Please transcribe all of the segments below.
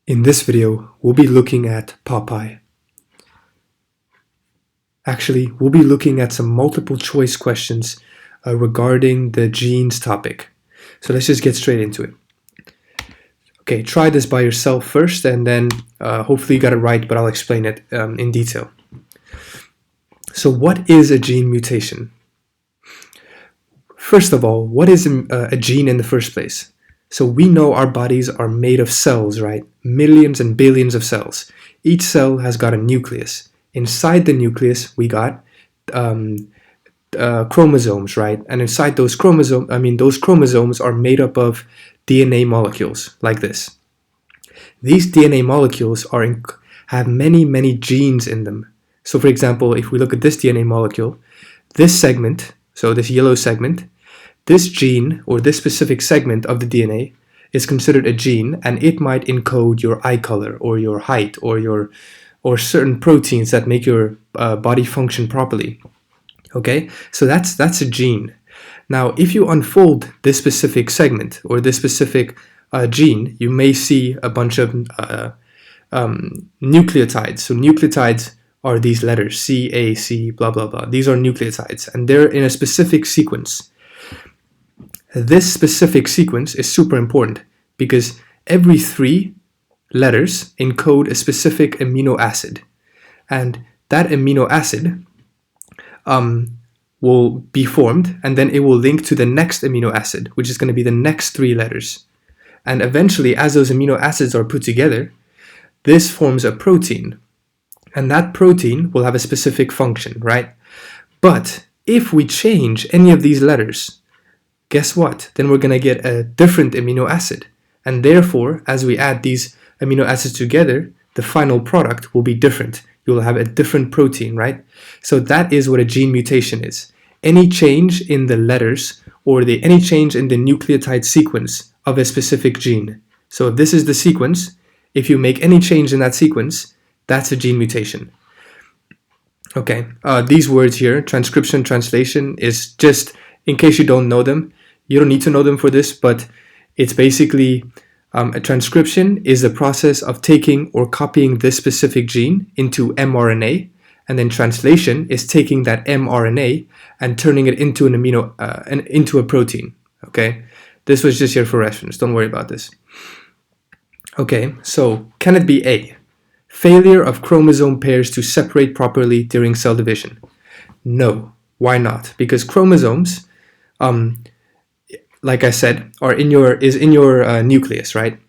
In this video, we'll be looking at Popeye. Actually, we'll be looking at some multiple choice questions regarding the genes topic. So let's just get straight into it. Okay, try this by yourself first, and then hopefully you got it right, but I'll explain it in detail. So what is a gene mutation? First of all, what is a gene in the first place? So we know our bodies are made of cells, right? Millions and billions of cells. Each cell has got a nucleus. Inside the nucleus, we got chromosomes, right? And inside those chromosomes are made up of DNA molecules, like this. These DNA molecules have many genes in them. So for example, if we look at this DNA molecule, this segment, so this yellow segment, this gene, or this specific segment of the DNA, is considered a gene, and it might encode your eye color, or your height, or certain proteins that make your body function properly. Okay, so that's a gene. Now, if you unfold this specific segment, or this specific gene, you may see a bunch of nucleotides. So nucleotides are these letters, C, A, C, blah, blah, blah. These are nucleotides, and they're in a specific sequence. This specific sequence is super important because every 3 letters encode a specific amino acid, and that amino acid will be formed, and then it will link to the next amino acid, which is going to be the next 3 letters. And eventually, as those amino acids are put together, this forms a protein, and that protein will have a specific function, right? But if we change any of these letters, guess what? Then we're going to get a different amino acid. And therefore, as we add these amino acids together, the final product will be different. You'll have a different protein, right? So that is what a gene mutation is. Any change in the letters or any change in the nucleotide sequence of a specific gene. So if this is the sequence, if you make any change in that sequence, that's a gene mutation. Okay, these words here, transcription, translation, is just in case you don't know them. You don't need to know them for this, but it's basically a transcription is the process of taking or copying this specific gene into mRNA, and then translation is taking that mRNA and turning it into into a protein. Okay, this was just here for reference. Don't worry about this. Okay, so can it be A? Failure of chromosome pairs to separate properly during cell division? No. Why not? Because chromosomes, like I said, is in your nucleus, right?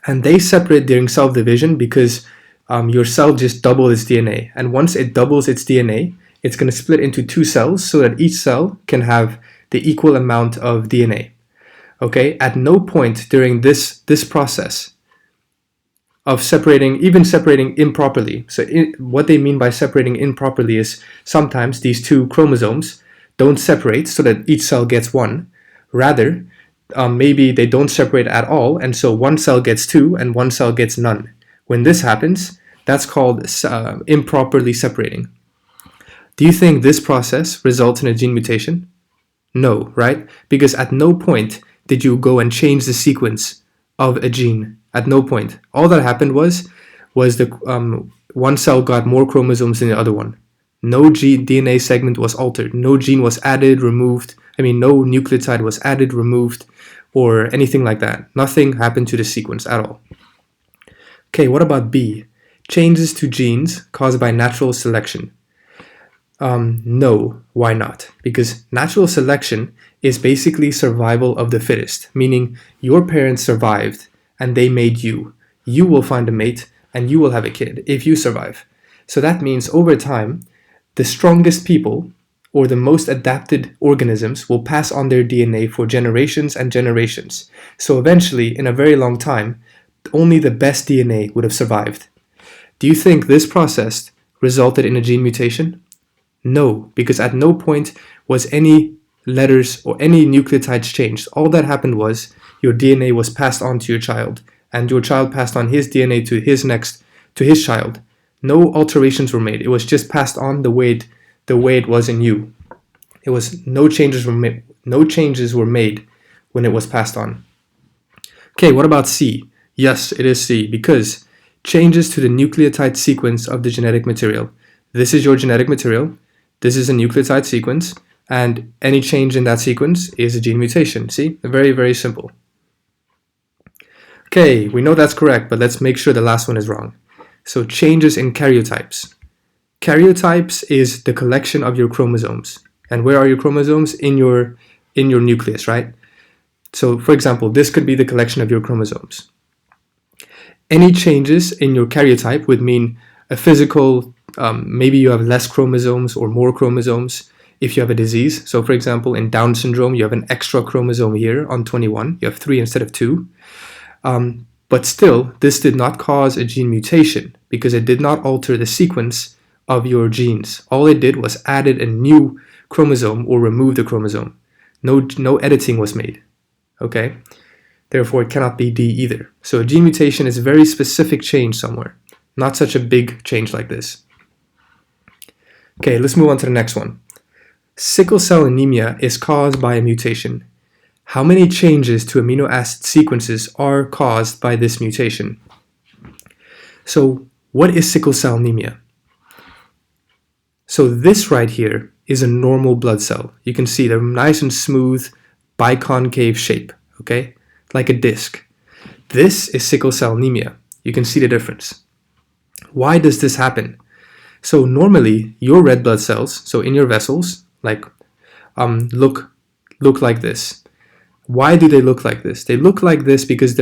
And they separate during cell division because your cell just doubled its DNA. And once it doubles its DNA, it's going to split into 2 cells so that each cell can have the equal amount of DNA. Okay? At no point during this process of separating improperly. So what they mean by separating improperly is sometimes these 2 chromosomes don't separate so that each cell gets 1. Rather, maybe they don't separate at all, and so 1 cell gets 2 and 1 cell gets none. When this happens, that's called improperly separating. Do you think this process results in a gene mutation? No, right? Because at no point did you go and change the sequence of a gene. At no point. All that happened was the one cell got more chromosomes than the other one. No DNA segment was altered. No gene was added, removed. No nucleotide was added, removed, or anything like that. Nothing happened to the sequence at all. Okay, what about B? Changes to genes caused by natural selection? No, why not? Because natural selection is basically survival of the fittest, meaning your parents survived and they made you. You will find a mate and you will have a kid if you survive. So that means over time, the strongest people or the most adapted organisms will pass on their DNA for generations and generations. So eventually, in a very long time, only the best DNA would have survived. Do you think this process resulted in a gene mutation? No, because at no point was any letters or any nucleotides changed. All that happened was your DNA was passed on to your child, and your child passed on his DNA to his child. No alterations were made. It was just passed on the way it was in you. It was no changes were made when it was passed on. Okay, what about C? Yes, it is C, because changes to the nucleotide sequence of the genetic material. This is your genetic material, this is a nucleotide sequence, and any change in that sequence is a gene mutation. See? Very, very simple. Okay, we know that's correct, but let's make sure the last one is wrong. So changes in karyotypes. Karyotypes is the collection of your chromosomes. And where are your chromosomes? In your nucleus, right? So for example, this could be the collection of your chromosomes. Any changes in your karyotype would mean a physical, maybe you have less chromosomes or more chromosomes if you have a disease. So for example, in Down syndrome, you have an extra chromosome here on 21. You have 3 instead of 2. But still, this did not cause a gene mutation because it did not alter the sequence of your genes. All it did was added a new chromosome or remove the chromosome. No editing was made. Okay? Therefore, it cannot be D either. So a gene mutation is a very specific change somewhere, not such a big change like this. Okay, let's move on to the next one. Sickle cell anemia is caused by a mutation. How many changes to amino acid sequences are caused by this mutation? So, what is sickle cell anemia? So this right here is a normal blood cell. You can see they're nice and smooth, biconcave shape, okay? Like a disc. This is sickle cell anemia. You can see the difference. Why does this happen? So normally your red blood cells, so in your vessels, like look like this. Why do they look like this? They look like this because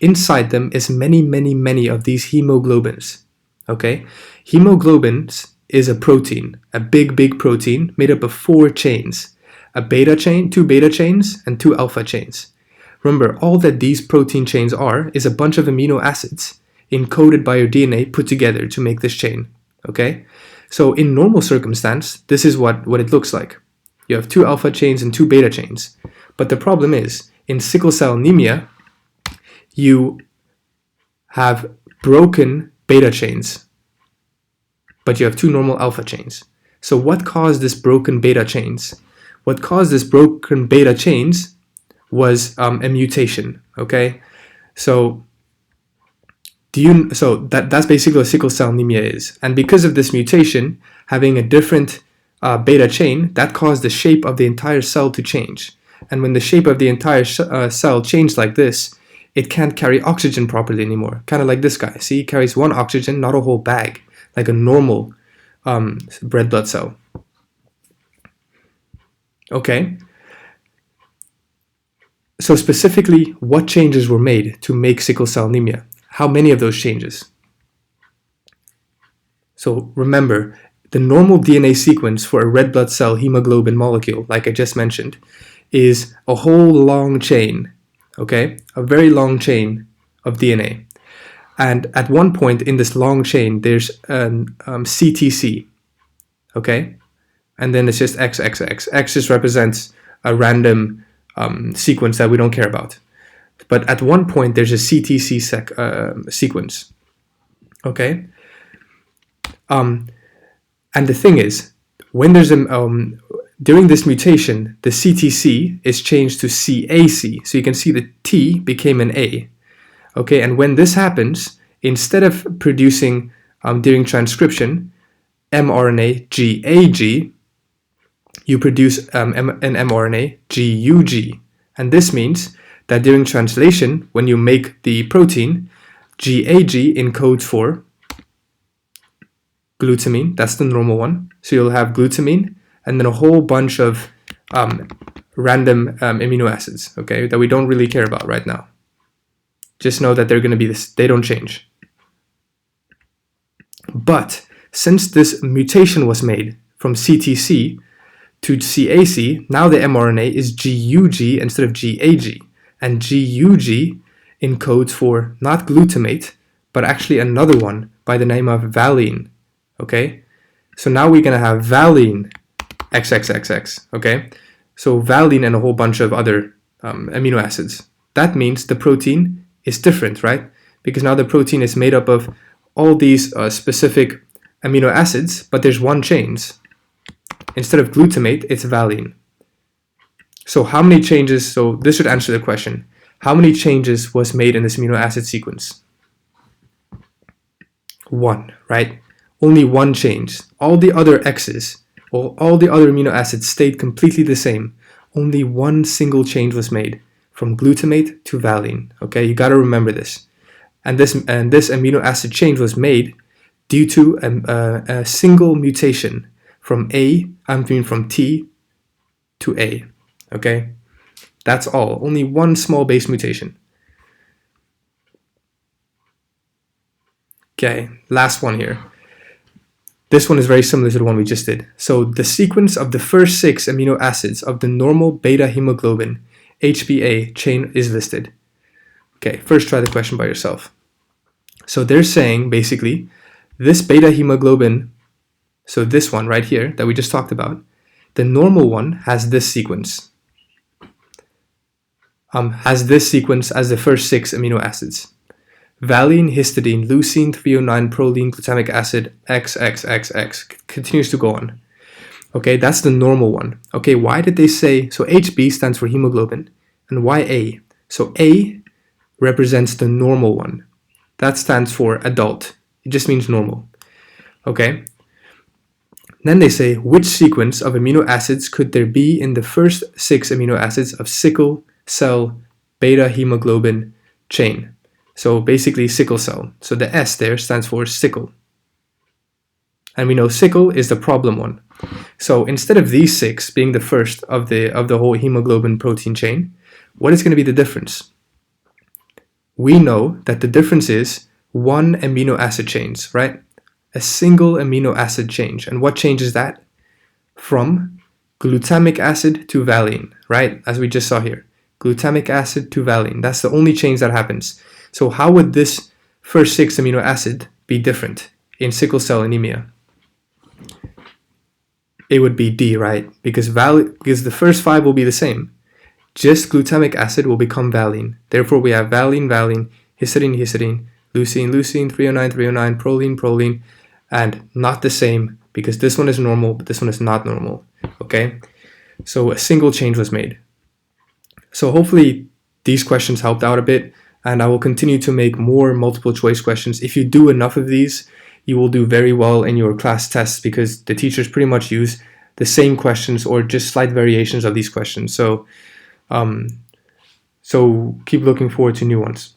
inside them is many of these hemoglobins. Okay? Hemoglobins is a protein, a big protein made up of 4 chains. A beta chain, 2 beta chains, and 2 alpha chains. Remember, all that these protein chains are is a bunch of amino acids encoded by your DNA put together to make this chain. Okay? So in normal circumstance, this is what it looks like. You have 2 alpha chains and 2 beta chains. But the problem is, in sickle cell anemia, you have broken beta chains, but you have 2 normal alpha chains. So what caused this broken beta chains? What caused this broken beta chains was a mutation, okay? So that's basically what sickle cell anemia is. And because of this mutation, having a different beta chain, that caused the shape of the entire cell to change. And when the shape of the entire cell changed like this, it can't carry oxygen properly anymore. Kind of like this guy. See, it carries 1 oxygen, not a whole bag, like a normal red blood cell. Okay. So specifically, what changes were made to make sickle cell anemia? How many of those changes? So remember, the normal DNA sequence for a red blood cell hemoglobin molecule, like I just mentioned, is a whole long chain, okay? A very long chain of DNA. And at one point in this long chain, there's an CTC, okay? And then it's just XXX. X just represents a random sequence that we don't care about. But at one point, there's a CTC sequence, okay? And the thing is, when there's during this mutation, the CTC is changed to CAC. So you can see the T became an A. Okay, and when this happens, instead of producing during transcription mRNA GAG, you produce an mRNA GUG. And this means that during translation, when you make the protein, GAG encodes for glutamine. That's the normal one. So you'll have glutamine and then a whole bunch of random amino acids, okay, that we don't really care about right now. Just know that they're going to be this, they don't change. But since this mutation was made from CTC to CAC, now the mRNA is GUG instead of GAG. And GUG encodes for not glutamate, but actually another one by the name of valine, okay? So now we're going to have valine XXXX, okay? So valine and a whole bunch of other amino acids. That means the protein is different, right? Because now the protein is made up of all these specific amino acids, but there's one chains. Instead of glutamate, it's valine. So how many changes, so this should answer the question. How many changes was made in this amino acid sequence? 1, right? Only one change. All the other X's, or all the other amino acids stayed completely the same. Only one single change was made from glutamate to valine. Okay, you got to remember this. And this amino acid change was made due to a single mutation from T to A. Okay, that's all. Only one small base mutation. Okay, last one here. This one is very similar to the one we just did. So the sequence of the first 6 amino acids of the normal beta hemoglobin HbA chain is listed. Okay, first try the question by yourself. So they're saying basically this beta hemoglobin, so this one right here that we just talked about, the normal one has this sequence. Has this sequence as the first 6 amino acids. Valine, histidine, leucine, 309, proline, glutamic acid, XXXX. Continues to go on. Okay, that's the normal one. Okay, why did they say, so HB stands for hemoglobin, and why A? So A represents the normal one. That stands for adult. It just means normal. Okay. Then they say, which sequence of amino acids could there be in the first 6 amino acids of sickle cell beta hemoglobin chain? So basically sickle cell. So the S there stands for sickle. And we know sickle is the problem one. So instead of these 6 being the first of the whole hemoglobin protein chain, what is going to be the difference? We know that the difference is 1 amino acid change, right? A single amino acid change. And what changes that? From glutamic acid to valine, right? As we just saw here. Glutamic acid to valine. That's the only change that happens. So how would this first 6 amino acid be different in sickle cell anemia? It would be D, right? Because the first 5 will be the same. Just glutamic acid will become valine. Therefore, we have valine, valine, histidine, histidine, leucine, leucine, 309, 309, proline, proline, and not the same because this one is normal, but this one is not normal. Okay? So a single change was made. So hopefully these questions helped out a bit, and I will continue to make more multiple choice questions. If you do enough of these, you will do very well in your class tests because the teachers pretty much use the same questions or just slight variations of these questions. So keep looking forward to new ones.